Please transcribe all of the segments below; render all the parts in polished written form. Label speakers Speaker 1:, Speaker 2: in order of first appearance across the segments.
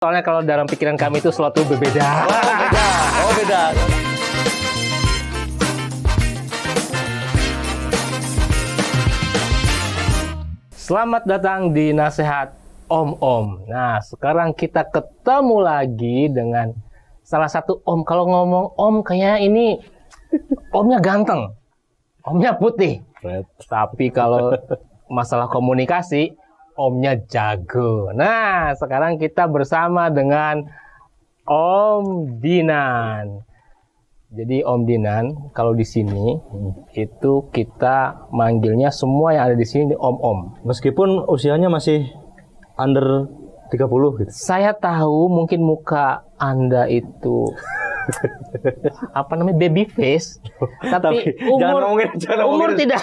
Speaker 1: Soalnya kalau dalam pikiran kami itu sesuatu berbeda.
Speaker 2: Beda. Oh, beda.
Speaker 1: Selamat datang di Nasihat Om-Om. Nah, sekarang kita ketemu lagi dengan salah satu Om. Kalau ngomong Om, kayaknya ini Omnya ganteng, Omnya putih.
Speaker 2: Red.
Speaker 1: Tapi kalau masalah komunikasi, Omnya jago. Nah, sekarang kita bersama dengan Om Dinan. Jadi Om Dinan, kalau di sini itu kita manggilnya semua yang ada di sini Om-Om.
Speaker 2: Meskipun usianya masih under 30 gitu.
Speaker 1: Saya tahu mungkin muka Anda itu apa namanya baby face, tapi umur tidak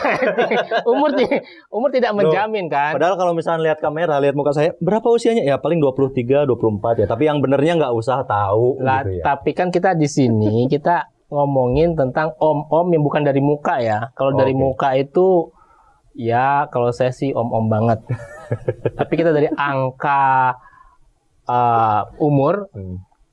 Speaker 1: umur tidak menjamin kan.
Speaker 2: Padahal kalau misalnya lihat kamera, lihat muka saya, berapa usianya? Ya paling 23, 24 ya. Tapi yang benernya nggak usah tahu
Speaker 1: Lah,
Speaker 2: gitu ya.
Speaker 1: tapi kan kita di sini kita ngomongin tentang om-om yang bukan dari muka ya. Kalau dari
Speaker 2: Oke.
Speaker 1: muka itu ya kalau saya sih om-om banget. Tapi kita dari angka umur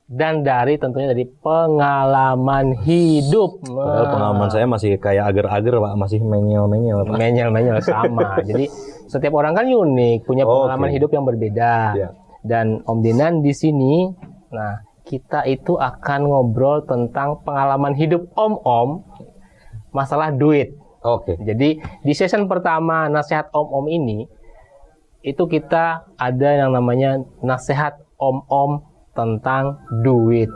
Speaker 1: dan dari tentunya dari pengalaman hidup.
Speaker 2: Padahal pengalaman saya masih kayak ager-ager Pak, masih menyel-menyel Pak.
Speaker 1: Menyel-menyel sama. Jadi setiap orang kan unik, punya pengalaman
Speaker 2: Oke.
Speaker 1: hidup yang berbeda.
Speaker 2: Iya.
Speaker 1: Dan Om Dinan di sini, nah kita itu akan ngobrol tentang pengalaman hidup Om-Om masalah duit.
Speaker 2: Oke.
Speaker 1: Jadi di season pertama nasihat Om-Om ini itu kita ada yang namanya nasihat Om-Om tentang duit.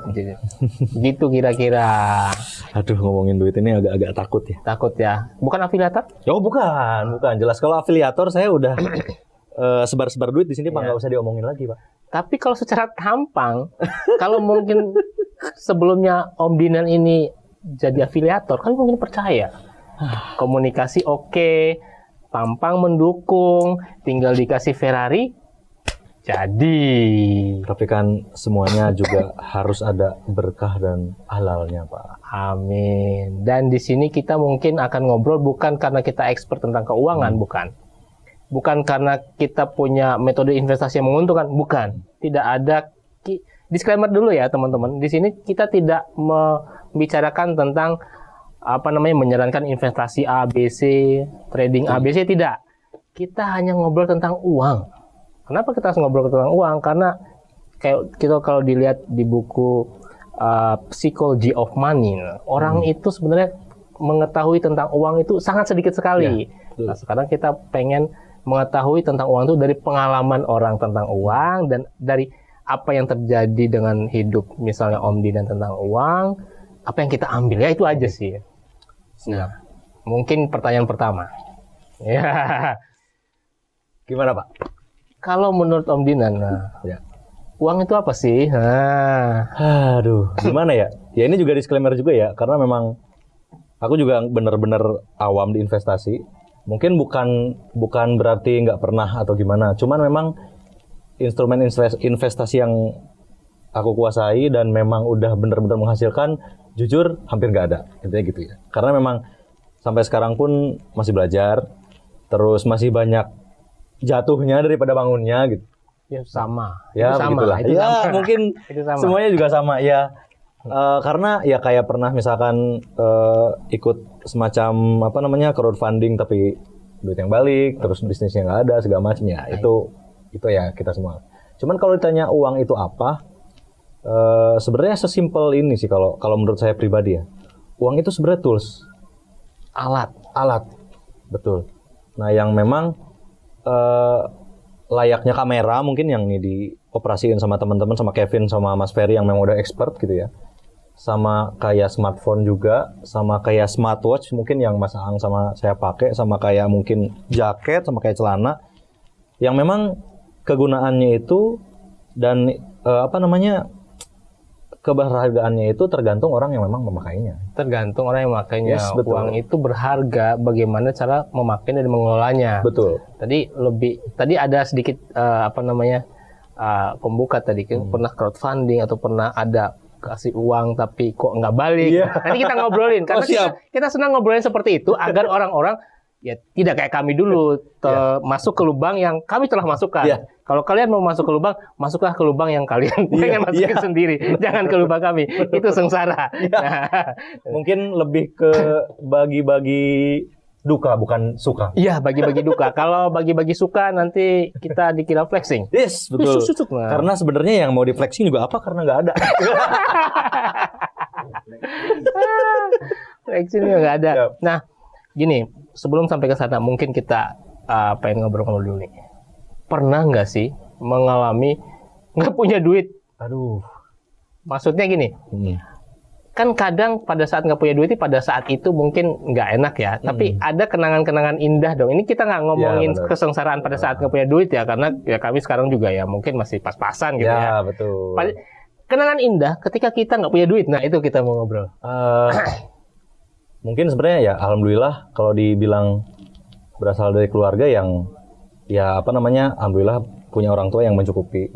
Speaker 1: Gitu kira-kira.
Speaker 2: Aduh, ngomongin duit ini agak-agak takut ya.
Speaker 1: Takut ya? Bukan afiliator?
Speaker 2: Oh, bukan. Jelas kalau afiliator saya udah sebar-sebar duit di sini Pak, nggak usah diomongin lagi Pak.
Speaker 1: Tapi kalau secara tampang, kalau mungkin sebelumnya Om Dinan ini jadi afiliator, kan mungkin percaya. Komunikasi oke, tampang mendukung, tinggal dikasih Ferrari, jadi.
Speaker 2: Tapi kan semuanya juga harus ada berkah dan halalnya Pak.
Speaker 1: Amin. Dan di sini kita mungkin akan ngobrol bukan karena kita expert tentang keuangan, bukan. Bukan karena kita punya metode investasi yang menguntungkan, bukan. Tidak ada disclaimer dulu ya teman-teman. Di sini kita tidak membicarakan tentang apa namanya menyarankan investasi ABC, trading ABC, tidak. Kita hanya ngobrol tentang uang. Kenapa kita harus ngobrol tentang uang? Karena kayak kita kalau dilihat di buku Psychology of Money, orang itu sebenarnya mengetahui tentang uang itu sangat sedikit sekali.
Speaker 2: Ya,
Speaker 1: nah, sekarang kita pengen mengetahui tentang uang itu dari pengalaman orang tentang uang dan dari apa yang terjadi dengan hidup misalnya Om Dinan tentang uang, apa yang kita ambil ya itu aja sih. Nah, mungkin pertanyaan pertama. Ya.
Speaker 2: Gimana Pak?
Speaker 1: Kalau menurut Om Dinan,
Speaker 2: Ya.
Speaker 1: uang itu apa sih? Nah,
Speaker 2: Aduh, gimana ya? Ya ini juga disclaimer juga ya, karena memang aku juga benar-benar awam di investasi. Mungkin bukan berarti nggak pernah atau gimana. Cuman memang instrumen investasi yang aku kuasai dan memang udah benar-benar menghasilkan, jujur hampir nggak ada. Intinya gitu ya. Karena memang sampai sekarang pun masih belajar, terus masih banyak jatuhnya daripada bangunnya gitu.
Speaker 1: ya sama.
Speaker 2: Ya,
Speaker 1: Itu sama.
Speaker 2: begitulah.
Speaker 1: Itu
Speaker 2: Ya,
Speaker 1: sama.
Speaker 2: mungkin
Speaker 1: Itu sama.
Speaker 2: semuanya juga sama ya. Karena ya kayak pernah misalkan ikut semacam apa namanya crowdfunding tapi duit yang balik, terus bisnisnya nggak ada segala macam ya. Itu ya kita semua. Cuman kalau ditanya uang itu apa, sebenarnya sesimpel ini sih kalau menurut saya pribadi ya. Uang itu sebenarnya tools, alat, betul. Nah yang memang layaknya kamera mungkin yang ini dioperasiin sama teman-teman, sama Kevin, sama Mas Ferry yang memang udah expert gitu ya. Sama kayak smartphone juga, sama kayak smartwatch mungkin yang Mas Ang sama saya pakai, sama kayak mungkin jaket, sama kayak celana. Yang memang kegunaannya itu dan keberhargaannya itu tergantung orang yang memang memakainya.
Speaker 1: Tergantung orang yang memakainya.
Speaker 2: Yes, betul.
Speaker 1: Uang itu berharga, bagaimana cara memakai dan mengelolanya.
Speaker 2: Betul.
Speaker 1: Tadi ada sedikit pembuka tadi kan pernah crowdfunding atau pernah ada kasih uang tapi kok nggak balik.
Speaker 2: Iya.
Speaker 1: Nanti kita ngobrolin karena
Speaker 2: Oh, siap.
Speaker 1: kita senang ngobrolin seperti itu agar orang-orang ya tidak kayak kami dulu masuk ke lubang yang kami telah masukkan.
Speaker 2: Iya.
Speaker 1: Kalau kalian mau masuk ke lubang, masuklah ke lubang yang kalian pengen masukin sendiri. Jangan ke lubang kami. Itu sengsara. Nah,
Speaker 2: Mungkin lebih ke bagi-bagi duka bukan suka.
Speaker 1: iya, bagi-bagi duka. Kalau bagi-bagi suka nanti kita dikira flexing.
Speaker 2: Yes, betul.
Speaker 1: Susuk. Nah.
Speaker 2: Karena sebenarnya yang mau di flexing juga apa? Karena nggak ada.
Speaker 1: Flexing juga nggak ada.
Speaker 2: Yap.
Speaker 1: Nah, gini, sebelum sampai ke sana, mungkin kita pengen ngobrol-ngobrol dulu nih. Pernah nggak sih mengalami nggak punya duit?
Speaker 2: Aduh.
Speaker 1: Maksudnya gini, kan kadang pada saat nggak punya duit, pada saat itu mungkin nggak enak ya. Tapi ada kenangan-kenangan indah dong. Ini kita nggak ngomongin
Speaker 2: benar.
Speaker 1: kesengsaraan pada saat nggak punya duit ya, karena ya kami sekarang juga ya mungkin masih pas-pasan gitu ya.
Speaker 2: Ya, betul.
Speaker 1: Kenangan indah ketika kita nggak punya duit. Nah, itu kita mau ngobrol.
Speaker 2: Mungkin sebenarnya ya alhamdulillah kalau dibilang berasal dari keluarga yang ya apa namanya, alhamdulillah punya orang tua yang mencukupi.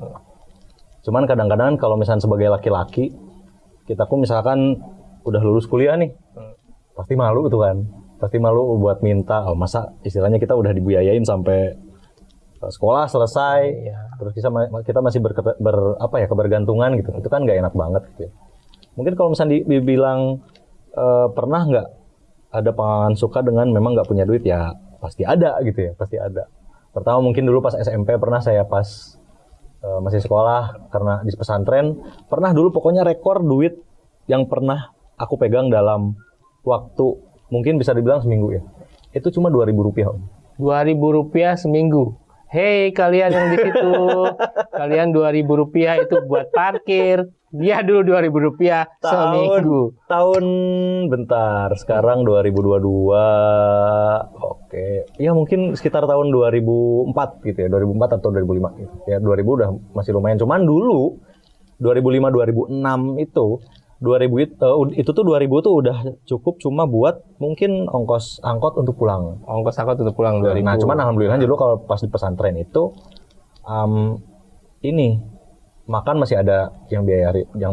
Speaker 2: Cuman kadang-kadang kalau misalnya sebagai laki-laki, kita pun misalkan udah lulus kuliah nih, pasti malu tuh kan. Pasti malu buat minta, masa istilahnya kita udah dibiayain sampai sekolah selesai, terus kita masih kebergantungan gitu. Itu kan nggak enak banget gitu. Mungkin kalau misalnya dibilang pernah nggak ada pengalaman suka dengan memang nggak punya duit, ya pasti ada gitu ya, pasti ada. Pertama mungkin dulu pas SMP pernah saya pas masih sekolah karena di pesantren, pernah dulu pokoknya rekor duit yang pernah aku pegang dalam waktu mungkin bisa dibilang seminggu ya. Itu cuma Rp2.000 Om.
Speaker 1: Rp2.000 seminggu. Hei kalian yang di situ, kalian Rp2.000 itu buat parkir. Dia dulu Rp2.000 seminggu.
Speaker 2: Tahun bentar, sekarang 2022. Oke. Ya mungkin sekitar tahun 2004 gitu ya, 2004 atau 2005 gitu. Ya 2000 udah masih lumayan. Cuman dulu 2005 2006 itu 2000 itu tuh 2000 tuh udah cukup cuma buat mungkin ongkos angkot untuk pulang.
Speaker 1: Ongkos angkot untuk pulang 2000.
Speaker 2: Nah, cuman alhamdulillah dulu kalau pas di pesantren itu ini makan masih ada yang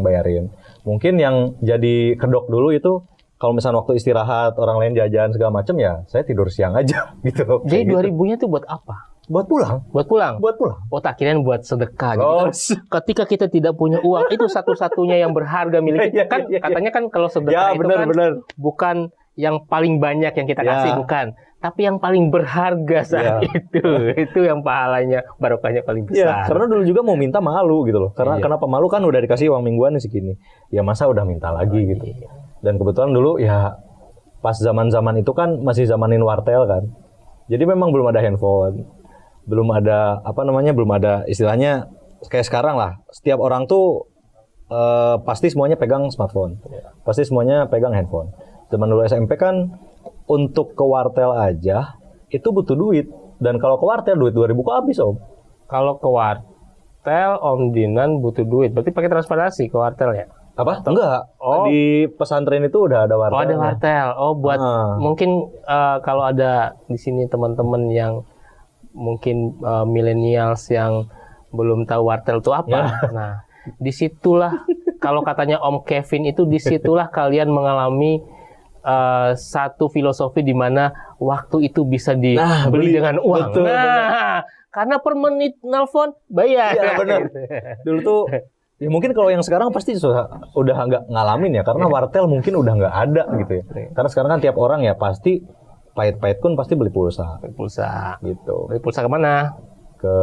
Speaker 2: bayarin. Mungkin yang jadi kedok dulu itu kalau misalnya waktu istirahat orang lain jajan segala macam ya saya tidur siang aja gitu.
Speaker 1: Jadi
Speaker 2: Kayak
Speaker 1: 2000-nya tuh buat apa?
Speaker 2: Buat pulang.
Speaker 1: Buat pulang.
Speaker 2: Buat pulang.
Speaker 1: Oh, tak kirain buat sedekah gitu. Ketika kita tidak punya uang, itu satu-satunya yang berharga milik kita. Kan katanya kan kalau sedekah itu kan bukan yang paling banyak yang kita kasih, bukan. Tapi yang paling berharga saat itu yang pahalanya, barokahnya paling besar.
Speaker 2: Ya, karena dulu juga mau minta malu gitu loh. Karena kenapa malu kan udah dikasih uang mingguan segini. Ya masa udah minta lagi gitu. Dan kebetulan dulu ya pas zaman-zaman itu kan masih zamanin wartel kan. Jadi memang belum ada handphone. Belum ada belum ada istilahnya kayak sekarang lah. Setiap orang tuh pasti semuanya pegang smartphone. Pasti semuanya pegang handphone. Zaman dulu SMP kan untuk ke wartel aja itu butuh duit, dan kalau ke wartel duit 2.000 kok habis Om.
Speaker 1: Kalau ke wartel Om Dinan butuh duit, berarti pakai transportasi ke wartel ya?
Speaker 2: Apa? Enggak. Di pesantren itu udah ada wartel.
Speaker 1: Oh, ada wartel. Oh, buat mungkin kalau ada di sini teman-teman yang mungkin millennials yang belum tahu wartel itu apa. Nah, disitulah kalau katanya Om Kevin itu disitulah kalian mengalami satu filosofi di mana waktu itu bisa dibeli dengan uang.
Speaker 2: Betul,
Speaker 1: karena per menit nelfon bayar.
Speaker 2: Iya benar. Dulu tuh ya mungkin kalau yang sekarang pasti udah nggak ngalamin ya, karena wartel mungkin udah nggak ada gitu ya. Karena sekarang kan tiap orang ya pasti pahit-pahit pun pasti beli pulsa.
Speaker 1: Beli pulsa.
Speaker 2: Gitu.
Speaker 1: Beli pulsa kemana?
Speaker 2: Ke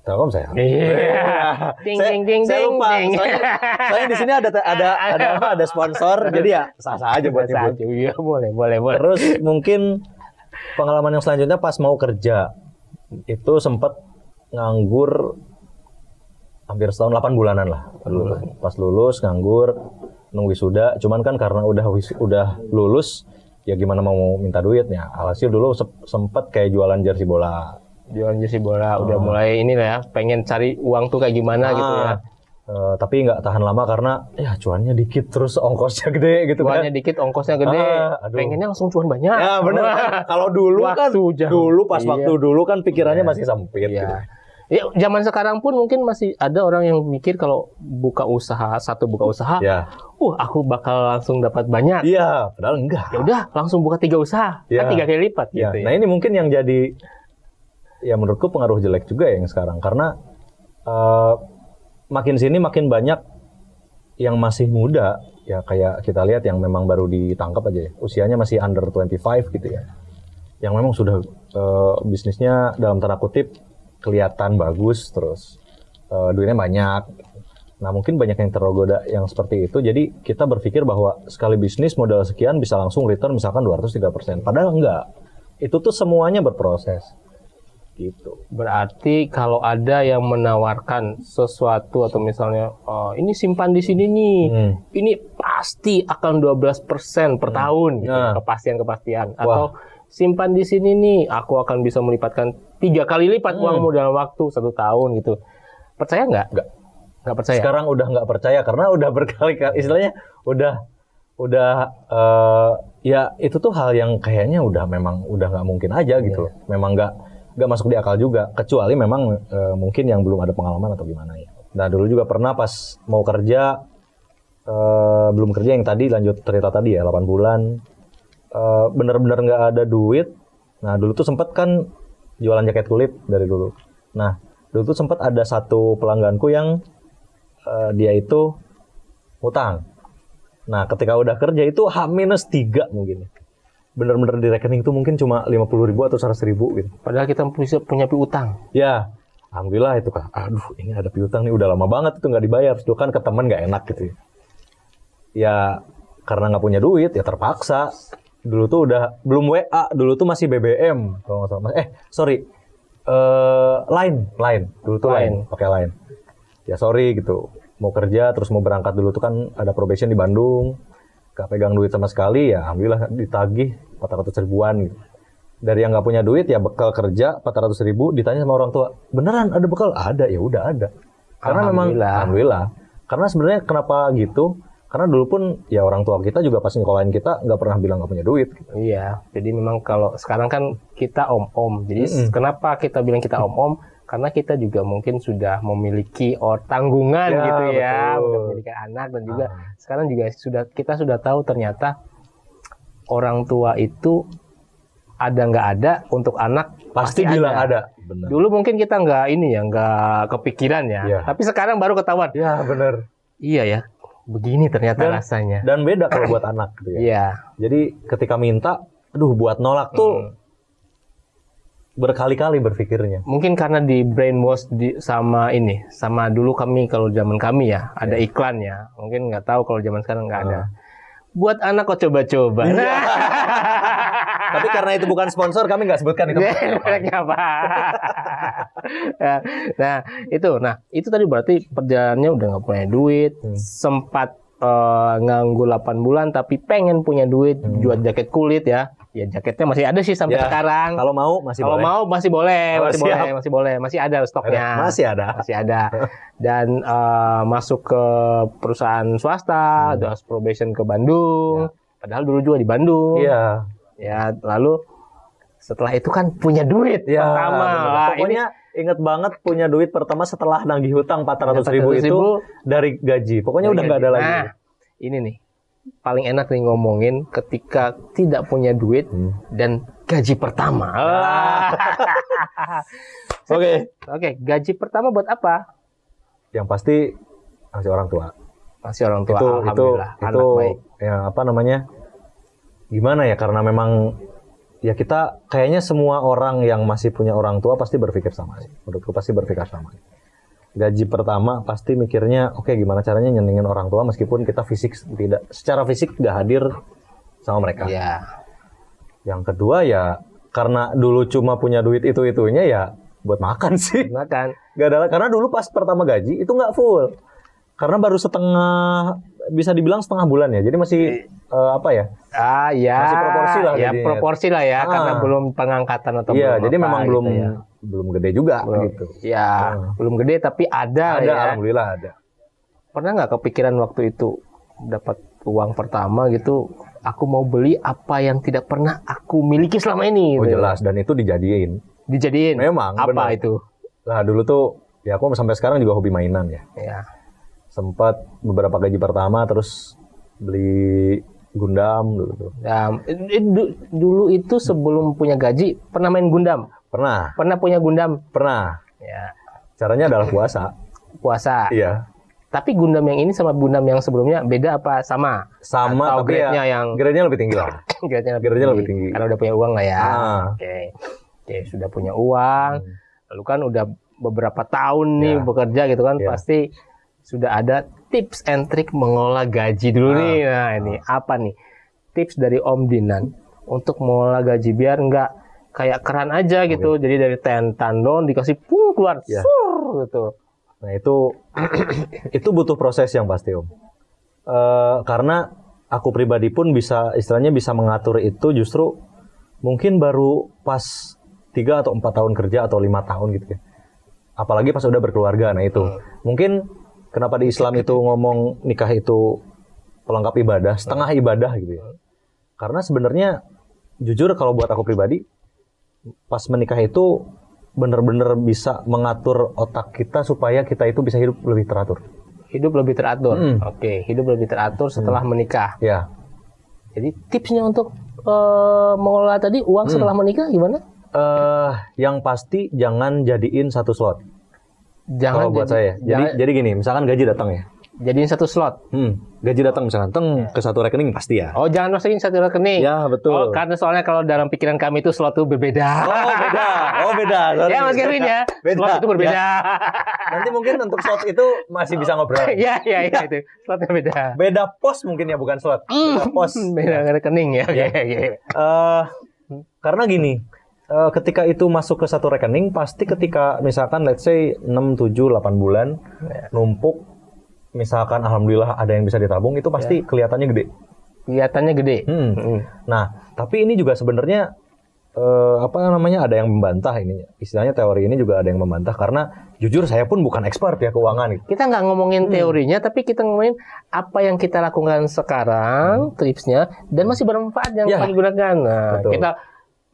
Speaker 2: Telkom saya.
Speaker 1: Iya. Ding.
Speaker 2: Saya lupa. Soalnya di sini ada sponsor, jadi ya sah-sah aja buat nyebut.
Speaker 1: Iya, boleh.
Speaker 2: Terus mungkin pengalaman yang selanjutnya pas mau kerja itu sempat nganggur hampir setahun 8 bulanan lah. Pas lulus nganggur, nunggu wisuda. Cuman kan karena udah lulus, ya gimana mau minta duitnya. Alhasil dulu sempat kayak jualan jersey bola. Udah mulai ini lah ya, pengen cari uang tuh kayak gimana gitu ya. Tapi nggak tahan lama karena ya cuannya dikit terus ongkosnya gede gitu kan.
Speaker 1: Cuannya dikit, ongkosnya gede. Pengennya langsung cuan banyak.
Speaker 2: Ya benar. Kalau dulu kan, waktu dulu kan pikirannya masih sempit.
Speaker 1: Iya.
Speaker 2: Gitu.
Speaker 1: Ya, zaman sekarang pun mungkin masih ada orang yang mikir kalau buka usaha,
Speaker 2: Ya.
Speaker 1: aku bakal langsung dapat banyak.
Speaker 2: Iya, padahal enggak.
Speaker 1: Ya udah, langsung buka 3 usaha,
Speaker 2: Ya.
Speaker 1: kan 3 kali lipat
Speaker 2: Ya.
Speaker 1: gitu ya.
Speaker 2: Nah ini mungkin yang jadi, ya menurutku pengaruh jelek juga yang sekarang. Karena makin sini makin banyak yang masih muda. Ya kayak kita lihat yang memang baru ditangkap aja ya. Usianya masih under 25 gitu ya. Yang memang sudah bisnisnya dalam tanda kutip kelihatan bagus, terus duitnya banyak. Nah mungkin banyak yang tergoda yang seperti itu. Jadi kita berpikir bahwa sekali bisnis modal sekian bisa langsung return misalkan 200-3%. Padahal enggak. Itu tuh semuanya berproses. Gitu.
Speaker 1: Berarti kalau ada yang menawarkan sesuatu atau misalnya ini simpan di sini nih, ini pasti akan 12% per tahun, gitu,
Speaker 2: Nah.
Speaker 1: kepastian. Atau simpan di sini nih, aku akan bisa melipatkan 3 kali lipat uangmu dalam waktu 1 tahun gitu. Percaya nggak? Nggak percaya.
Speaker 2: Sekarang udah nggak percaya karena udah berkali-kali, istilahnya udah ya itu tuh hal yang kayaknya memang udah nggak mungkin aja gitu loh. Memang nggak masuk di akal juga, kecuali memang mungkin yang belum ada pengalaman atau gimana ya. Nah dulu juga pernah pas mau kerja, belum kerja yang tadi lanjut cerita tadi ya 8 bulan, bener-bener nggak ada duit. Nah dulu tuh sempet kan jualan jaket kulit dari dulu. Nah dulu tuh sempet ada satu pelangganku yang dia itu utang. Nah ketika udah kerja itu H-3 mungkin. Bener-bener di rekening itu mungkin cuma 50.000 atau 100.000 gitu.
Speaker 1: Padahal kita punya piutang.
Speaker 2: Ya, alhamdulillah itu kan. Aduh, ini ada piutang nih, udah lama banget itu nggak dibayar. Itu kan ke teman nggak enak gitu ya. Ya, karena nggak punya duit, ya terpaksa. Dulu tuh udah belum WA, dulu tuh masih BBM kalau nggak salah. Sorry, Line. Dulu tuh Line, pakai Line. Ya sorry gitu. Mau kerja terus mau berangkat dulu tuh kan ada probation di Bandung. Gak pegang duit sama sekali, ya alhamdulillah ditagih 400 ribuan gitu. Dari yang nggak punya duit ya bekal kerja 400 ribu, ditanya sama orang tua, beneran ada bekal? Ada, ya udah ada. Karena memang alhamdulillah. Karena sebenarnya kenapa gitu? Karena dulu pun ya orang tua kita juga pas nyekolahin kita nggak pernah bilang nggak punya duit. Gitu.
Speaker 1: Iya, jadi memang kalau sekarang kan kita om-om. Jadi kenapa kita bilang kita om-om? Karena kita juga mungkin sudah memiliki tanggungan
Speaker 2: ya,
Speaker 1: gitu ya,
Speaker 2: betul.
Speaker 1: udah memiliki anak dan juga sekarang juga kita sudah tahu ternyata orang tua itu ada nggak ada untuk anak
Speaker 2: pasti bilang ada.
Speaker 1: Bener. Dulu mungkin kita nggak kepikiran ya, tapi sekarang baru ketahuan.
Speaker 2: Ya benar.
Speaker 1: Iya ya, begini ternyata rasanya.
Speaker 2: Dan beda kalau buat anak gitu ya.
Speaker 1: Iya.
Speaker 2: Jadi ketika minta, buat nolak tuh berkali-kali berpikirnya.
Speaker 1: Mungkin karena di brainwash sama dulu kami kalau zaman kami ya ada iklan ya. Mungkin nggak tahu kalau zaman sekarang nggak ada. Buat anak kok coba-coba.
Speaker 2: Tapi karena itu bukan sponsor kami nggak sebutkan itu.
Speaker 1: Apa? Nah itu tadi berarti perjalanannya udah nggak punya duit, sempat nganggur 8 bulan tapi pengen punya duit jual jaket kulit ya. Ya jaketnya masih ada sih sampai sekarang.
Speaker 2: Kalau mau masih boleh.
Speaker 1: Masih ada stoknya.
Speaker 2: Masih ada.
Speaker 1: Dan masuk ke perusahaan swasta, terus probation ke Bandung. Padahal dulu juga di Bandung.
Speaker 2: Iya.
Speaker 1: Ya, lalu setelah itu kan punya duit pertama.
Speaker 2: Pokoknya inget banget punya duit pertama setelah nagih hutang 400.000 itu dari gaji. Pokoknya udah nggak ada lagi.
Speaker 1: Nah, ini nih. Paling enak nih ngomongin ketika tidak punya duit dan gaji pertama. Oke, gaji pertama buat apa?
Speaker 2: Yang pasti masih orang tua.
Speaker 1: Masih orang tua. Alhamdulillah.
Speaker 2: Itu baik. Ya apa namanya? Gimana ya? Karena memang ya kita kayaknya semua orang yang masih punya orang tua pasti berpikir sama sih. Menurutku pasti berpikir sama. Gaji pertama pasti mikirnya oke, gimana caranya nyenengin orang tua meskipun kita secara fisik tidak hadir sama mereka.
Speaker 1: Iya.
Speaker 2: Yang kedua ya karena dulu cuma punya duit itu-itunya ya buat makan sih.
Speaker 1: Makan.
Speaker 2: Gak ada, karena dulu pas pertama gaji itu nggak full. Karena baru bisa dibilang setengah bulan ya. Jadi masih masih proporsi lah.
Speaker 1: Ya jadinya. Proporsi lah ya, karena belum pengangkatan atau belum
Speaker 2: jadi memang
Speaker 1: gitu
Speaker 2: belum gede juga gitu.
Speaker 1: Ya, belum gede tapi ada ya.
Speaker 2: Alhamdulillah ada.
Speaker 1: Pernah nggak kepikiran waktu itu dapat uang pertama gitu, aku mau beli apa yang tidak pernah aku miliki selama ini?
Speaker 2: Oh gitu. Jelas, dan itu dijadiin.
Speaker 1: Memang. Apa bener. Itu?
Speaker 2: Nah, dulu tuh ya aku sampai sekarang juga hobi mainan ya.
Speaker 1: Ya.
Speaker 2: Sempat beberapa gaji pertama terus beli Gundam dulu tuh.
Speaker 1: Dulu itu sebelum punya gaji pernah main Gundam.
Speaker 2: Pernah.
Speaker 1: Pernah punya Gundam.
Speaker 2: Pernah.
Speaker 1: Ya.
Speaker 2: Caranya adalah puasa.
Speaker 1: Puasa.
Speaker 2: Iya.
Speaker 1: Tapi Gundam yang ini sama Gundam yang sebelumnya beda apa sama?
Speaker 2: Sama
Speaker 1: atau
Speaker 2: tapi
Speaker 1: grade-nya
Speaker 2: ya,
Speaker 1: yang
Speaker 2: grade-nya lebih tinggi lah. Grade-nya lebih tinggi.
Speaker 1: Karena udah punya uang lah ya.
Speaker 2: Ah.
Speaker 1: Oke, sudah punya uang. Lalu kan udah beberapa tahun nih
Speaker 2: Ya.
Speaker 1: bekerja gitu kan,
Speaker 2: Ya.
Speaker 1: pasti sudah ada tips and trick mengelola gaji dulu nih. Nah, ini apa nih? Tips dari Om Dinan untuk mengelola gaji biar nggak kayak keran aja gitu. Jadi dari tandon dikasih keluar
Speaker 2: Ya.
Speaker 1: sur gitu.
Speaker 2: Nah, itu butuh proses yang pasti, Om. Karena aku pribadi pun istilahnya bisa mengatur itu justru mungkin baru pas 3 atau 4 tahun kerja atau 5 tahun gitu ya. Apalagi pas udah berkeluarga. Nah, itu. Mungkin kenapa di Islam itu ngomong nikah itu pelengkap ibadah, setengah ibadah gitu ya. Karena sebenarnya jujur kalau buat aku pribadi pas menikah itu benar-benar bisa mengatur otak kita supaya kita itu bisa hidup lebih teratur.
Speaker 1: Hidup lebih teratur. Oke, hidup lebih teratur setelah menikah.
Speaker 2: Ya.
Speaker 1: Jadi tipsnya untuk mengelola tadi uang setelah menikah gimana?
Speaker 2: Yang pasti jangan jadiin satu slot.
Speaker 1: Jangan
Speaker 2: Kalau buat saya. Jadi gini, misalkan gaji datang ya.
Speaker 1: jadiin satu slot.
Speaker 2: Gaji datang misalkan ke satu rekening pasti ya.
Speaker 1: Oh, jangan masukin satu rekening.
Speaker 2: Ya, betul.
Speaker 1: Oh, karena soalnya kalau dalam pikiran kami itu slot itu berbeda.
Speaker 2: Oh beda. Sorry.
Speaker 1: Ya, Mas Kevin ya.
Speaker 2: Beda.
Speaker 1: Slot itu berbeda.
Speaker 2: Ya. Nanti mungkin untuk slot itu masih bisa ngobrol.
Speaker 1: Iya itu. Slotnya beda.
Speaker 2: Beda pos mungkin ya, bukan slot. Beda pos.
Speaker 1: Beda rekening ya.
Speaker 2: Ya.
Speaker 1: Oke.
Speaker 2: Karena gini, ketika itu masuk ke satu rekening, pasti ketika misalkan let's say 6, 7, 8 bulan numpuk, misalkan alhamdulillah ada yang bisa ditabung, itu pasti kelihatannya gede.
Speaker 1: Kelihatannya gede.
Speaker 2: Nah, tapi ini juga sebenarnya ada yang membantah ini. Istilahnya teori ini juga ada yang membantah karena jujur saya pun bukan expert ya keuangan gitu.
Speaker 1: Kita nggak ngomongin teorinya, tapi kita ngomongin apa yang kita lakukan sekarang, tipsnya, dan masih bermanfaat yang paling gunakan. Nah,
Speaker 2: betul.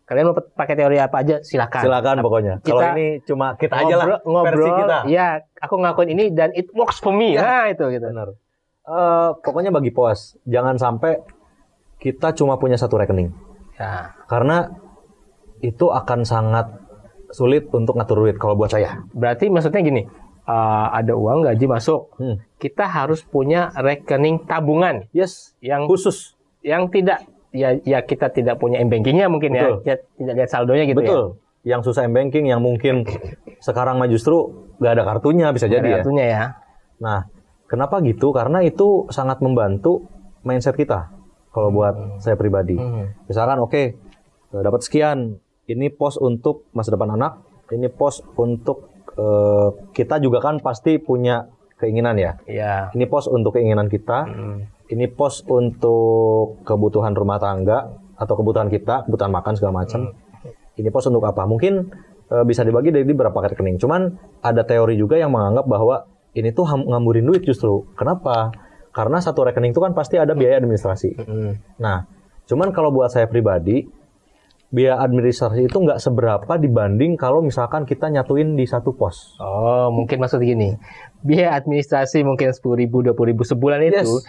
Speaker 1: Kalian mau pakai teori apa aja silakan.
Speaker 2: Silakan pokoknya. Kalau ini cuma kita aja lah versi kita.
Speaker 1: Ya, aku ngakuin ini dan it works for me. Nah, itu gitu.
Speaker 2: Benar. Pokoknya bagi pos, jangan sampai kita cuma punya satu rekening.
Speaker 1: Ya.
Speaker 2: Karena itu akan sangat sulit untuk ngatur duit kalau buat saya.
Speaker 1: Berarti maksudnya gini, ada uang gaji masuk, kita harus punya rekening tabungan.
Speaker 2: Yes.
Speaker 1: Yang
Speaker 2: khusus.
Speaker 1: Yang tidak, ya kita tidak punya m-bankingnya mungkin.
Speaker 2: Betul.
Speaker 1: Ya, tidak lihat saldonya gitu.
Speaker 2: Betul.
Speaker 1: Ya.
Speaker 2: Yang susah m-banking, yang mungkin sekarang mah justru nggak ada kartunya, bisa jadi ya.
Speaker 1: Kartunya ya.
Speaker 2: Nah, kenapa gitu? Karena itu sangat membantu mindset kita. Kalau buat saya pribadi, misalkan dapat sekian. Ini pos untuk masa depan anak, ini pos untuk kita juga kan pasti punya keinginan ya.
Speaker 1: Iya.
Speaker 2: Ini pos untuk keinginan kita, ini pos untuk kebutuhan rumah tangga atau kebutuhan kita, kebutuhan makan segala macam. Ini pos untuk apa? Mungkin bisa dibagi dari beberapa rekening. Cuman ada teori juga yang menganggap bahwa ini tuh ngamburin duit justru. Kenapa? Karena satu rekening itu kan pasti ada biaya administrasi. Nah, cuman kalau buat saya pribadi, biaya administrasi itu nggak seberapa dibanding kalau misalkan kita nyatuin di satu pos.
Speaker 1: Oh, mungkin maksud gini. Biaya administrasi mungkin 10.000, 20.000 sebulan itu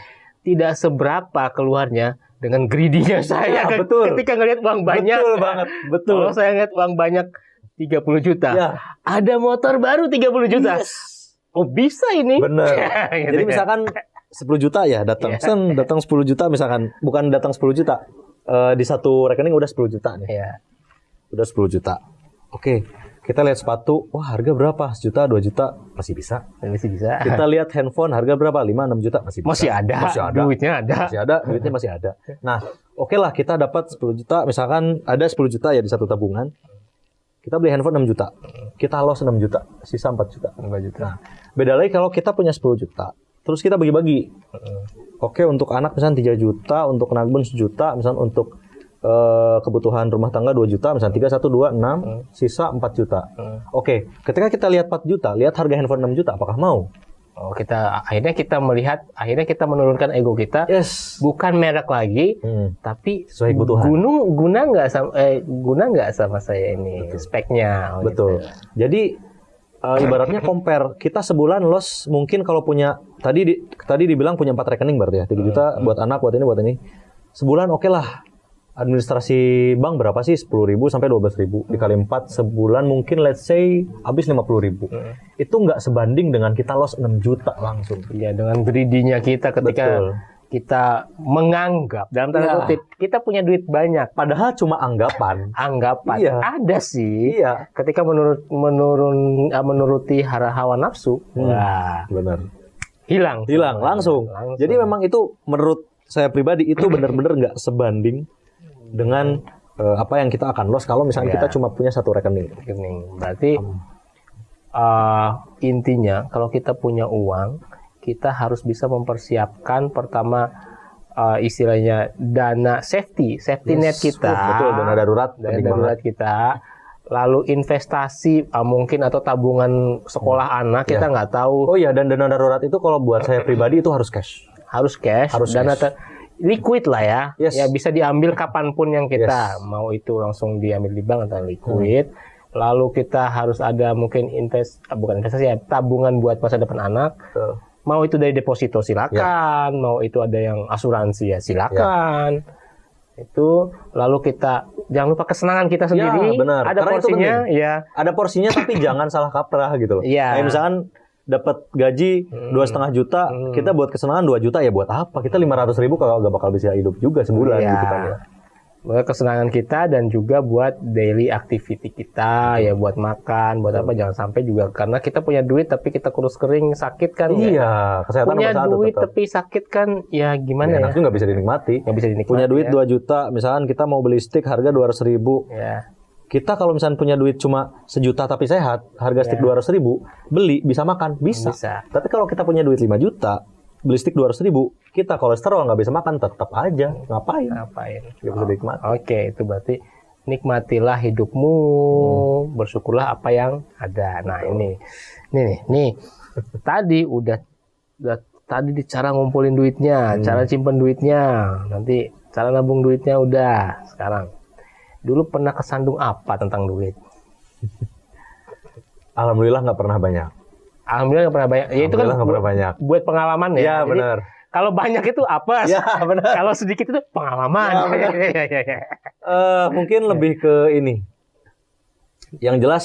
Speaker 1: tidak seberapa keluarnya dengan greedy-nya saya
Speaker 2: betul.
Speaker 1: Ketika ngelihat uang banyak.
Speaker 2: Betul banget, betul.
Speaker 1: Kalau saya ngelihat uang banyak 30 juta.
Speaker 2: Ya.
Speaker 1: Ada motor baru 30 juta.
Speaker 2: Yes.
Speaker 1: Oh, bisa ini.
Speaker 2: Bener.
Speaker 1: Gitu
Speaker 2: Jadi
Speaker 1: ya.
Speaker 2: misalkan 10 juta ya datang. Datang 10 juta misalkan. Bukan datang 10 juta. Di satu rekening udah 10 juta nih.
Speaker 1: Iya.
Speaker 2: Udah 10 juta. Oke, kita lihat sepatu, wah harga berapa? 1 juta, 2 juta, masih bisa.
Speaker 1: Masih bisa.
Speaker 2: Kita lihat handphone, harga berapa? 5, 6 juta, masih bisa.
Speaker 1: Masih ada. Duitnya ada.
Speaker 2: Duitnya masih ada. Nah, oke lah kita dapat 10 juta, misalkan ada 10 juta ya di satu tabungan. Kita beli handphone 6 juta. Kita loss 6 juta, sisa 4 juta.
Speaker 1: 4 juta.
Speaker 2: Nah, beda lagi kalau kita punya 10 juta. Terus kita bagi-bagi. Oke, untuk anak misalnya 3 juta, untuk nabung 1 juta, misalnya untuk kebutuhan rumah tangga 2 juta, misalnya 3, 1, 2, 6, sisa 4 juta. Oke, ketika kita lihat 4 juta, lihat harga handphone 6 juta, apakah mau?
Speaker 1: Oh, akhirnya kita menurunkan ego kita.
Speaker 2: Yes.
Speaker 1: Bukan merek lagi, tapi
Speaker 2: sesuai kebutuhan.
Speaker 1: Guna nggak sama saya ini. Betul.
Speaker 2: Speknya. Betul.
Speaker 1: Gitu.
Speaker 2: Jadi ibaratnya compare kita sebulan loss mungkin kalau punya tadi dibilang punya 4 rekening berarti ya 3 juta buat anak buat ini sebulan oke lah. Administrasi bank berapa sih? 10.000 sampai 12.000 dikali 4 sebulan mungkin let's say habis 50.000. Itu nggak sebanding dengan kita loss 6 juta langsung.
Speaker 1: Iya, dengan greedy-nya kita ketika
Speaker 2: Betul.
Speaker 1: kita menganggap dalam tanda kutip kita punya duit banyak.
Speaker 2: Padahal cuma anggapan. Iya.
Speaker 1: Ada sih.
Speaker 2: Iya.
Speaker 1: Ketika menuruti hawa nafsu, wah,
Speaker 2: Benar.
Speaker 1: hilang
Speaker 2: Langsung. Jadi memang itu menurut saya pribadi itu benar-benar nggak sebanding dengan apa yang kita akan loss kalau misalnya kita cuma punya 1 rekening.
Speaker 1: Berarti intinya kalau kita punya uang, kita harus bisa mempersiapkan pertama istilahnya dana safety net kita.
Speaker 2: Betul, dana darurat
Speaker 1: kita. Lalu investasi mungkin atau tabungan sekolah anak kita nggak tahu.
Speaker 2: Oh iya, dan dana darurat itu kalau buat saya pribadi itu harus cash.
Speaker 1: Harus cash. Liquid lah ya.
Speaker 2: Yes.
Speaker 1: Ya bisa diambil kapanpun yang kita mau, itu langsung diambil di bank atau liquid. Lalu kita harus ada mungkin bukan investasi ya, tabungan buat masa depan anak. Mau itu dari deposito silakan, mau itu ada yang asuransi ya silakan. Itu lalu kita jangan lupa kesenangan kita sendiri.
Speaker 2: Benar.
Speaker 1: Ada
Speaker 2: karena
Speaker 1: porsinya ya.
Speaker 2: Ada porsinya tapi jangan salah kaprah gitu loh.
Speaker 1: Iya.
Speaker 2: Kayak misalkan dapat gaji 2,5 juta, kita buat kesenangan 2 juta ya buat apa? Kita 500.000 kalau nggak bakal bisa hidup juga sebulan gitu kan ya.
Speaker 1: Buat kesenangan kita dan juga buat daily activity kita, ya buat makan, buat apa, jangan sampai juga karena kita punya duit tapi kita kurus kering sakit kan.
Speaker 2: Iya, kesehatan
Speaker 1: punya
Speaker 2: nomor 1
Speaker 1: duit
Speaker 2: tetap.
Speaker 1: tapi sakit kan ya gimana ya?
Speaker 2: Itu nggak bisa dinikmati. Punya duit 2 juta, misalkan kita mau beli stick harga 200.000.
Speaker 1: Ya.
Speaker 2: Kita kalau misalnya punya duit cuma 1 juta tapi sehat, harga stick 200.000, beli bisa makan, bisa. Tapi kalau kita punya duit 5 juta, beli stick 200.000, kita kolesterol nggak bisa makan, tetap aja ngapain? Nggak bisa dinikmati.
Speaker 1: Oke, itu berarti nikmatilah hidupmu, bersyukurlah apa yang ada. Nah ini tadi udah tadi cara ngumpulin duitnya, cara simpen duitnya, nanti cara nabung duitnya udah. Sekarang dulu pernah kesandung apa tentang duit?
Speaker 2: Alhamdulillah nggak pernah banyak.
Speaker 1: Alhamdulillah nggak pernah banyak. Ya itu kan
Speaker 2: banyak.
Speaker 1: Buat pengalaman ya.
Speaker 2: Iya benar.
Speaker 1: Kalau banyak itu apa?
Speaker 2: Ya benar.
Speaker 1: Kalau sedikit itu pengalaman.
Speaker 2: Ya, mungkin lebih ke ini. Yang jelas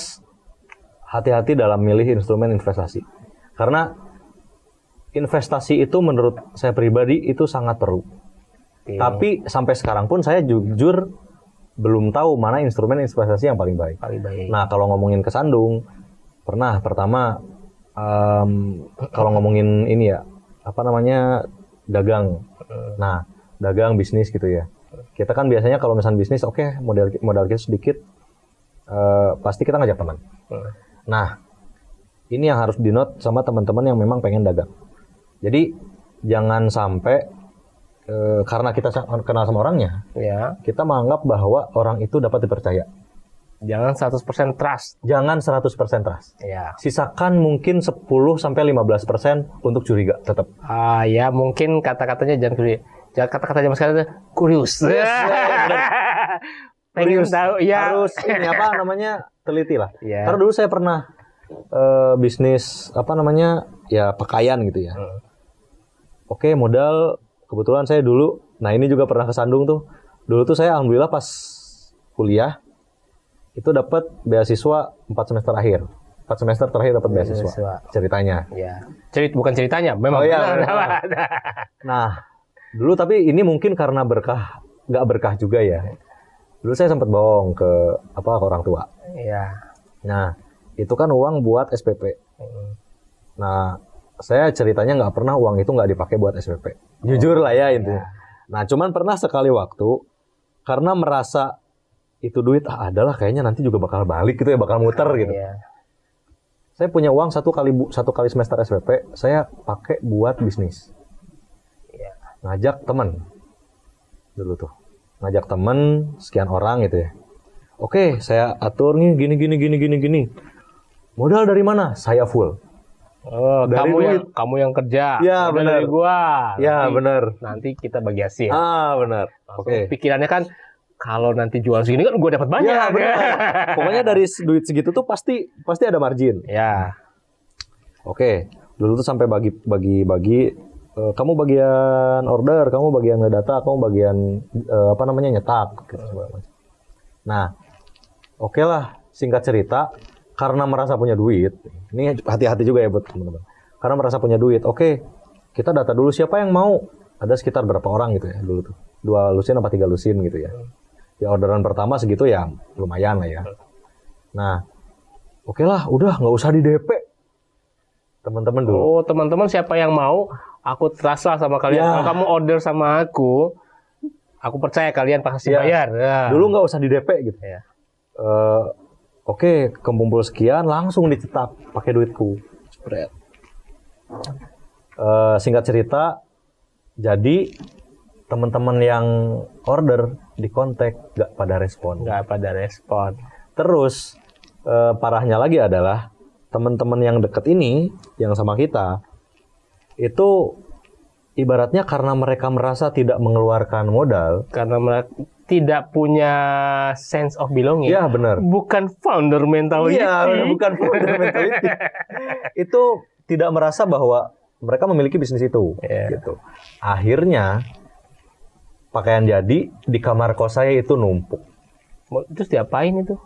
Speaker 2: hati-hati dalam milih instrumen investasi. Karena investasi itu menurut saya pribadi itu sangat perlu. Tapi sampai sekarang pun saya jujur belum tahu mana instrumen investasi yang paling baik. Nah, kalau ngomongin kesandung, pernah pertama kalau ngomongin ini ya, apa namanya, dagang. Nah, dagang bisnis gitu ya. Kita kan biasanya kalau misalnya bisnis, oke, modal kita sedikit, pasti kita ngajak teman. Nah, ini yang harus di-note sama teman-teman yang memang pengen dagang. Jadi jangan sampai karena kita kenal sama orangnya, kita menganggap bahwa orang itu dapat dipercaya.
Speaker 1: Jangan 100% trust.
Speaker 2: Jangan 100% trust.
Speaker 1: Ya.
Speaker 2: Sisakan mungkin 10-15% untuk curiga tetap.
Speaker 1: Ya mungkin kata-katanya jangan curiga. Jangan kata-kata zaman sekarang itu kurius. Pengen tahu ya.
Speaker 2: Harus ini apa namanya, teliti lah.
Speaker 1: Ya.
Speaker 2: Karena dulu saya pernah bisnis apa namanya, ya pakaian gitu ya. Oke, modal kebetulan saya dulu, nah ini juga pernah kesandung tuh. Dulu tuh saya alhamdulillah pas kuliah itu dapat beasiswa 4 semester akhir. 4 semester terakhir dapat beasiswa. Ceritanya.
Speaker 1: Ya. Bukan ceritanya, memang.
Speaker 2: Oh iya. Nah, dulu tapi ini mungkin karena nggak berkah juga ya. Dulu saya sempat bohong ke orang tua.
Speaker 1: Iya.
Speaker 2: Nah, itu kan uang buat SPP. Nah, saya ceritanya nggak pernah uang itu nggak dipakai buat SPP. Jujur lah ya intinya. Nah, cuman pernah sekali waktu karena merasa itu duit adalah kayaknya nanti juga bakal balik gitu ya, bakal muter gitu. Saya punya uang satu kali semester SPP, saya pakai buat bisnis. Ngajak teman dulu tuh, ngajak teman sekian orang gitu ya. Oke, saya atur nih gini. Modal dari mana? Saya full.
Speaker 1: Oh, kamu yang kerja.
Speaker 2: Ya benar.
Speaker 1: Dari gua.
Speaker 2: Ya benar.
Speaker 1: Nanti kita bagi hasil.
Speaker 2: Benar.
Speaker 1: Oke. Pikirannya kan kalau nanti jual segini kan gue dapat banyak.
Speaker 2: Ya, benar. Pokoknya dari duit segitu tuh pasti ada margin.
Speaker 1: Ya.
Speaker 2: Oke, dulu tuh sampai bagi kamu bagian order, kamu bagian ngedata, kamu bagian nyetak gitu. Nah, oke lah, singkat cerita, karena merasa punya duit, ini hati-hati juga ya buat teman-teman. Karena merasa punya duit, oke, kita data dulu siapa yang mau. Ada sekitar berapa orang gitu ya dulu tuh. 2 lusin apa 3 lusin gitu ya. Ya orderan pertama segitu ya lumayan lah ya. Nah, oke lah, udah nggak usah di DP. Teman-teman dulu.
Speaker 1: Oh, teman-teman siapa yang mau, aku trust lah sama kalian.
Speaker 2: Ya.
Speaker 1: Kalau kamu order sama aku percaya kalian pasti bayar. Ya.
Speaker 2: Dulu nggak usah di DP gitu.
Speaker 1: Ya.
Speaker 2: Oke, kekumpul sekian, langsung dicetak pakai duitku. Spread. Singkat cerita, jadi teman-teman yang order di kontak nggak pada respon. Terus parahnya lagi adalah teman-teman yang deket ini, yang sama kita, itu ibaratnya karena mereka merasa tidak mengeluarkan modal.
Speaker 1: Karena mereka tidak punya sense of belonging.
Speaker 2: Iya benar.
Speaker 1: Bukan founder mentality.
Speaker 2: Iya, bukan founder mentality. Itu tidak merasa bahwa mereka memiliki bisnis itu. Gitu. Akhirnya pakaian jadi di kamar kos saya itu numpuk.
Speaker 1: Terus diapain itu?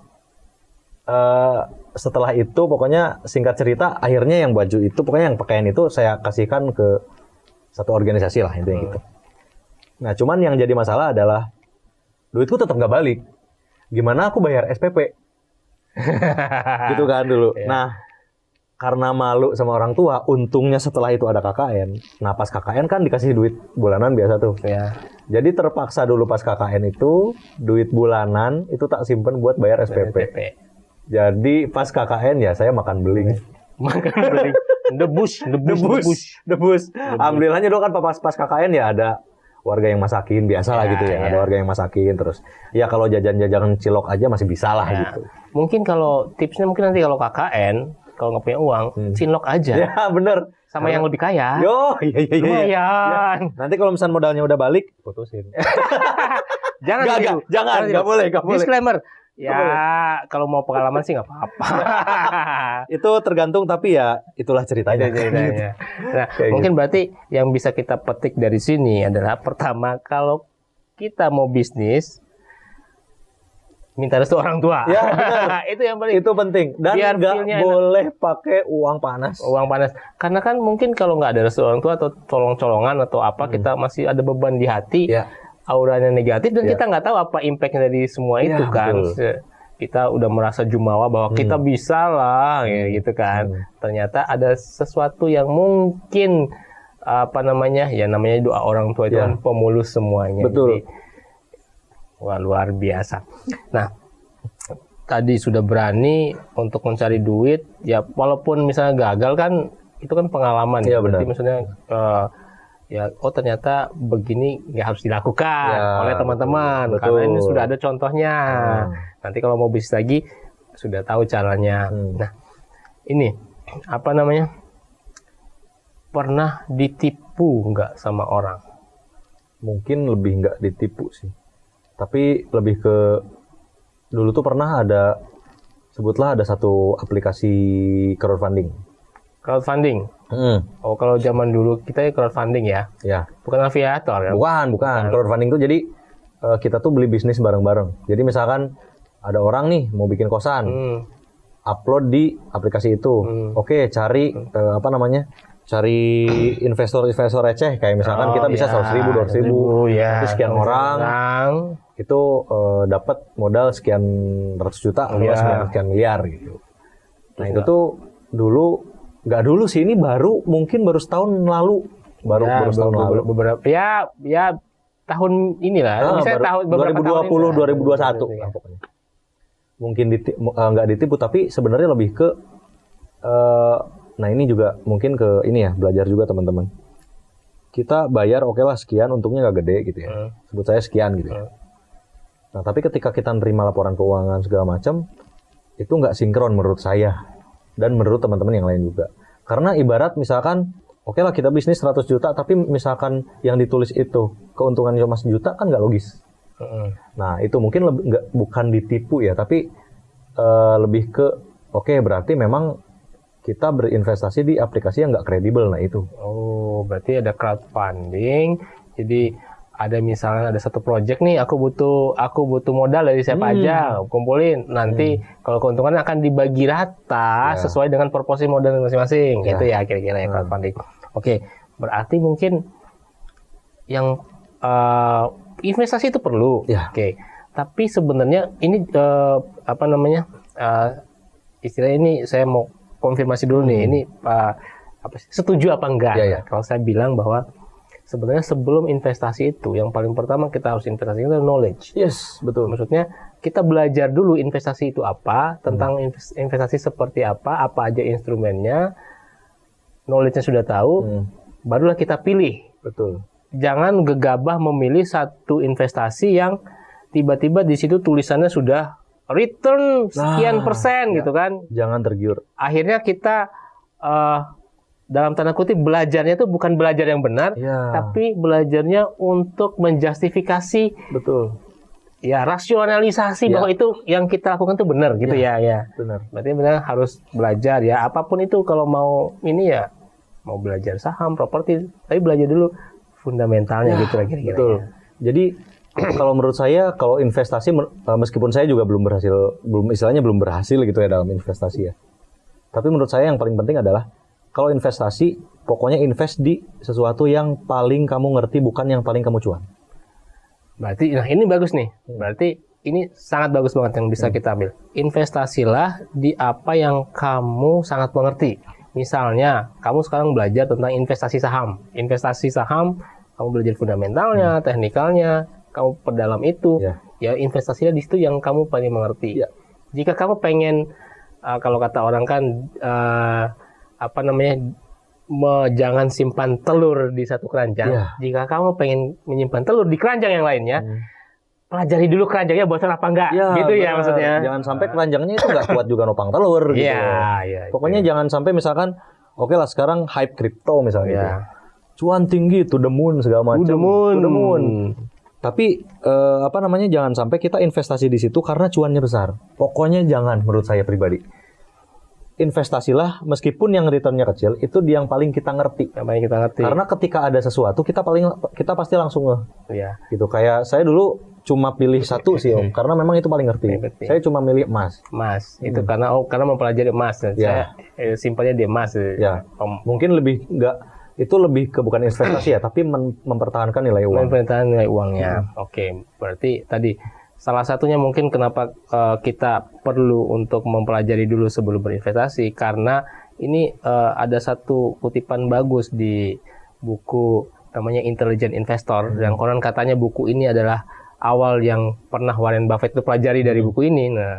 Speaker 2: Setelah itu pokoknya singkat cerita akhirnya yang baju itu pokoknya yang pakaian itu saya kasihkan ke satu organisasi lah intinya gitu. Nah cuman yang jadi masalah adalah duitku tetap nggak balik. Gimana aku bayar SPP? Gitu kan dulu. Nah karena malu sama orang tua, untungnya setelah itu ada KKN. Nah pas KKN kan dikasih duit bulanan biasa tuh.
Speaker 1: Ya.
Speaker 2: Jadi terpaksa dulu pas KKN itu duit bulanan itu tak simpen buat bayar SPP. Jadi pas KKN ya saya makan beling. Debus. Alhamdulillahnya dulu kan pas KKN ya ada warga yang masakin biasa lah gitu ya. Ada warga yang masakin terus. Ya kalau jajan-jajan cilok aja masih bisa lah gitu.
Speaker 1: Mungkin kalau tipsnya nanti kalau KKN kalau nggak punya uang, cinlok aja.
Speaker 2: Ya bener.
Speaker 1: Sama yang lebih kaya.
Speaker 2: Iya.
Speaker 1: Lumayan.
Speaker 2: Ya. Nanti kalau misalnya modalnya udah balik, putusin. Jangan, nggak boleh.
Speaker 1: Disclaimer. Ya, kalau mau pengalaman sih nggak apa-apa.
Speaker 2: Itu tergantung, tapi ya itulah ceritanya.
Speaker 1: Nah, mungkin berarti yang bisa kita petik dari sini adalah pertama, kalau kita mau bisnis, minta restu orang tua.
Speaker 2: Ya, benar. Itu penting. Dan nggak boleh pakai uang panas.
Speaker 1: Karena kan mungkin kalau nggak ada restu orang tua atau colong-colongan atau apa, kita masih ada beban di hati. Ya. Auranya negatif dan kita nggak tahu apa impact dari semua itu kan. Betul. Kita udah merasa jumawa bahwa kita bisa lah gitu kan. Ternyata ada sesuatu yang mungkin namanya doa orang tua itu kan pemulus semuanya.
Speaker 2: Betul.
Speaker 1: Jadi, wah luar biasa. Nah, tadi sudah berani untuk mencari duit ya, walaupun misalnya gagal kan itu kan pengalaman.
Speaker 2: Iya,
Speaker 1: berarti misalnya ternyata begini nggak harus dilakukan oleh teman-teman karena ini sudah ada contohnya. Nanti kalau mau bisnis lagi sudah tahu caranya. Nah ini pernah ditipu nggak sama orang?
Speaker 2: Mungkin lebih nggak ditipu sih, tapi lebih ke dulu tuh pernah sebutlah ada satu aplikasi crowdfunding. Oh, kalau zaman dulu kita crowdfunding ya? Ya. Bukan aviator ya? Bukan. Crowdfunding tuh jadi kita tuh beli bisnis bareng-bareng. Jadi misalkan ada orang nih mau bikin kosan, upload di aplikasi itu. Oke, cari cari investor receh kayak misalkan kita bisa 100.000, 200.000, terus sekian orang itu dapat modal sekian ratus juta atau sekian miliar gitu. Nah itu tuh nggak dulu sih, ini mungkin baru setahun lalu, baru setahun lalu.
Speaker 1: Beberapa tahun inilah, misalnya tahun
Speaker 2: 2020, 2021 lah pokoknya. Mungkin nggak ditipu, tapi sebenarnya lebih ke nah ini juga mungkin ke ini ya, belajar juga teman-teman. Kita bayar oke lah sekian, untungnya nggak gede gitu ya. Sebut saya sekian gitu ya. Nah tapi ketika kita nerima laporan keuangan segala macam, itu nggak sinkron menurut saya. Dan menurut teman-teman yang lain juga. Karena ibarat misalkan, oke lah kita bisnis 100 juta, tapi misalkan yang ditulis itu keuntungannya cuma 1 juta kan nggak logis. Nah, itu mungkin bukan ditipu ya, tapi lebih ke oke, berarti memang kita berinvestasi di aplikasi yang nggak kredibel. Nah, itu.
Speaker 1: Oh, berarti ada crowdfunding. Jadi ada misalnya ada satu project nih, aku butuh modal dari siapa aja, kumpulin. Nanti kalau keuntungannya akan dibagi rata sesuai dengan proporsi modal masing-masing. Gitu ya kira-kira ya crowdfunding. Oke, berarti mungkin yang investasi itu perlu. Oke. Tapi sebenarnya ini istilahnya ini saya mau konfirmasi dulu nih. Ini setuju apa enggak? Kalau saya bilang bahwa sebenarnya sebelum investasi itu, yang paling pertama kita harus investasi itu knowledge.
Speaker 2: Yes, betul.
Speaker 1: Maksudnya kita belajar dulu investasi itu apa, tentang investasi seperti apa aja instrumennya, knowledge-nya sudah tahu, barulah kita pilih.
Speaker 2: Betul.
Speaker 1: Jangan gegabah memilih satu investasi yang tiba-tiba di situ tulisannya sudah return sekian persen gitu kan.
Speaker 2: Jangan tergiur.
Speaker 1: Akhirnya kita dalam tanda kutip belajarnya itu bukan belajar yang benar, tapi belajarnya untuk menjustifikasi, ya rasionalisasi bahwa itu yang kita lakukan itu benar gitu ya.
Speaker 2: Benar.
Speaker 1: Berarti benar harus belajar ya, apapun itu kalau mau ini ya, mau belajar saham, properti, tapi belajar dulu fundamentalnya gitu kira-kira.
Speaker 2: Betul. Jadi kalau menurut saya, kalau investasi, meskipun saya juga belum berhasil gitu ya dalam investasi ya. Tapi menurut saya yang paling penting adalah kalau investasi, pokoknya invest di sesuatu yang paling kamu ngerti, bukan yang paling kamu cuan.
Speaker 1: Berarti, nah ini bagus nih. Berarti ini sangat bagus banget yang bisa kita ambil. Investasilah di apa yang kamu sangat mengerti. Misalnya, kamu sekarang belajar tentang investasi saham. Investasi saham, kamu belajar fundamentalnya, teknikalnya, kamu perdalam itu. Ya investasilah di situ yang kamu paling mengerti. Jika kamu pengen, kalau kata orang kan, jangan simpan telur di satu keranjang. Jika kamu pengen menyimpan telur di keranjang yang lainnya, pelajari dulu keranjangnya bosan apa enggak. Gitu ya maksudnya.
Speaker 2: Jangan sampai keranjangnya itu nggak kuat juga nopang telur gitu. Pokoknya jangan sampai misalkan, oke lah sekarang hype kripto misalnya gitu. Cuan tinggi, to the moon segala macam. To the moon. Tapi jangan sampai kita investasi di situ karena cuannya besar. Pokoknya jangan, menurut saya pribadi. Investasilah meskipun yang returnnya kecil, itu yang paling kita ngerti. Karena ketika ada sesuatu kita pasti langsung gitu. Kayak saya dulu cuma pilih satu sih Om, karena memang itu paling ngerti. Saya cuma milih emas.
Speaker 1: Itu karena mempelajari emas. Saya simpelnya di emas.
Speaker 2: Mungkin lebih ke bukan investasi ya, tapi mempertahankan nilai uang.
Speaker 1: Mempertahankan nilai uangnya. Oke, berarti tadi salah satunya mungkin kenapa kita perlu untuk mempelajari dulu sebelum berinvestasi, karena ini ada satu kutipan bagus di buku namanya Intelligent Investor, yang konon katanya buku ini adalah awal yang pernah Warren Buffett itu pelajari dari buku ini. Nah,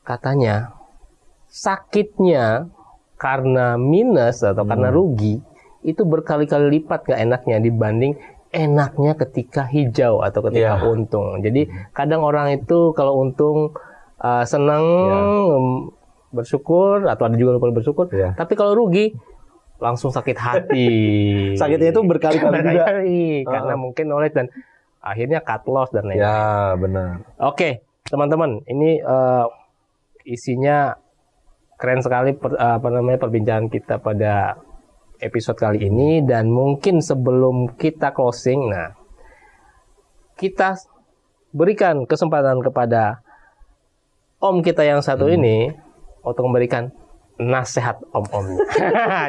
Speaker 1: katanya sakitnya karena minus atau karena rugi itu berkali-kali lipat gak enaknya dibanding enaknya ketika hijau atau ketika untung. Jadi kadang orang itu kalau untung senang, bersyukur, atau ada juga lupa bersyukur. Tapi kalau rugi langsung sakit hati.
Speaker 2: Sakitnya itu berkali-kali juga.
Speaker 1: Karena mungkin knowledge dan akhirnya cut loss dan lain-lain.
Speaker 2: Ya benar.
Speaker 1: Oke, teman-teman, ini isinya keren sekali perbincangan kita pada episode kali ini, dan mungkin sebelum kita closing, kita berikan kesempatan kepada Om kita yang satu ini untuk memberikan nasihat Om-Om.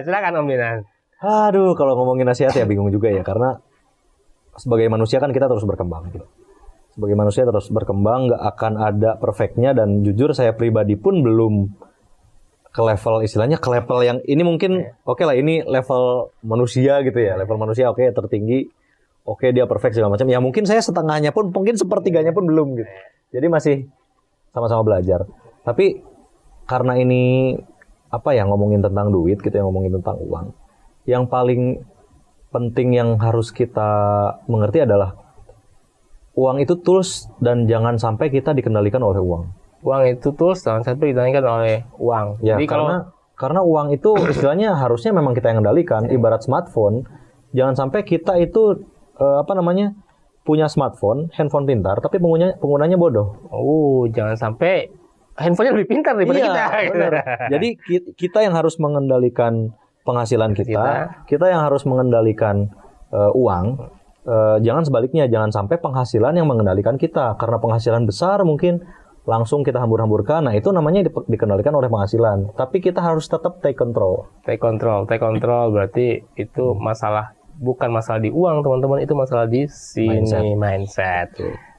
Speaker 1: Silakan Om Dinan.
Speaker 2: Aduh, kalau ngomongin nasihat ya bingung juga ya, karena sebagai manusia kan kita terus berkembang gitu. Sebagai manusia terus berkembang, nggak akan ada perfectnya, dan jujur saya pribadi pun belum ke level, istilahnya ke level yang ini mungkin oke lah, ini level manusia gitu ya, level manusia tertinggi, dia perfect segala macam ya, mungkin saya setengahnya pun, mungkin sepertiganya pun belum gitu, jadi masih sama-sama belajar. Tapi karena ini ngomongin tentang duit gitu ya, ngomongin tentang uang, yang paling penting yang harus kita mengerti adalah uang itu tools, dan jangan sampai kita dikendalikan oleh uang.
Speaker 1: Uang itu tools, jangan sampai dikendalikan oleh uang.
Speaker 2: Ya, jadi karena uang itu istilahnya harusnya memang kita yang kendalikan. Ibarat smartphone, jangan sampai kita itu punya smartphone, handphone pintar, tapi penggunanya bodoh.
Speaker 1: Oh, jangan sampai handphonenya lebih pintar daripada
Speaker 2: Iya,
Speaker 1: kita.
Speaker 2: benar. Jadi kita yang harus mengendalikan penghasilan kita yang harus mengendalikan uang. Jangan sebaliknya, jangan sampai penghasilan yang mengendalikan kita. Karena penghasilan besar mungkin langsung kita hambur-hamburkan. Nah, itu namanya dikendalikan oleh penghasilan. Tapi kita harus tetap take control.
Speaker 1: Take control berarti itu bukan masalah di uang, teman-teman, itu masalah di sini, mindset.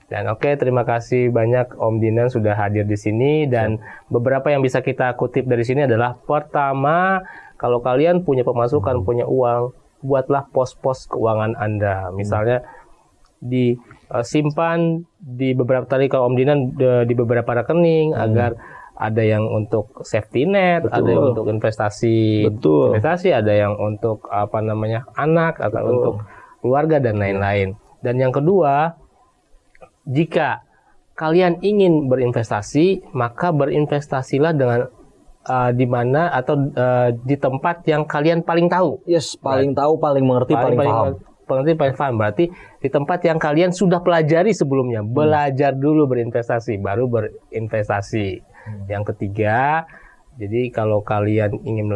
Speaker 1: Dan terima kasih banyak Om Dinan sudah hadir di sini, dan beberapa yang bisa kita kutip dari sini adalah, pertama, kalau kalian punya pemasukan, punya uang, buatlah pos-pos keuangan Anda. Misalnya disimpan di beberapa, tadi kalau Om Dinan di beberapa rekening, agar ada yang untuk safety net, ada yang untuk investasi, ada yang untuk anak, atau untuk keluarga dan lain-lain. Dan yang kedua, jika kalian ingin berinvestasi, maka berinvestasilah dengan di mana atau di tempat yang kalian paling tahu.
Speaker 2: Yes, paling tahu, paling mengerti, paling paham.
Speaker 1: Berarti di tempat yang kalian sudah pelajari sebelumnya. Belajar dulu berinvestasi, baru berinvestasi. Yang ketiga, jadi kalau kalian ingin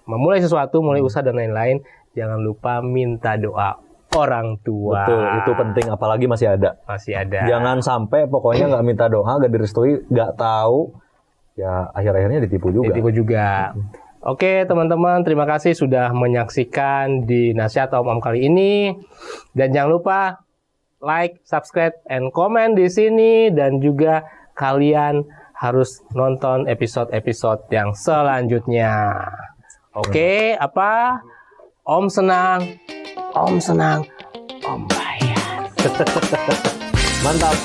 Speaker 1: memulai sesuatu, mulai usaha dan lain-lain, jangan lupa minta doa orang tua.
Speaker 2: Betul, itu penting, apalagi masih ada. Jangan sampai pokoknya nggak minta doa, nggak direstui, nggak tahu, ya akhir-akhirnya ditipu juga.
Speaker 1: Oke, teman-teman, terima kasih sudah menyaksikan di Nasihat Om kali ini. Dan jangan lupa like, subscribe, and comment di sini. Dan juga kalian harus nonton episode-episode yang selanjutnya. Oke, Om senang, Om bayar.
Speaker 2: Mantap.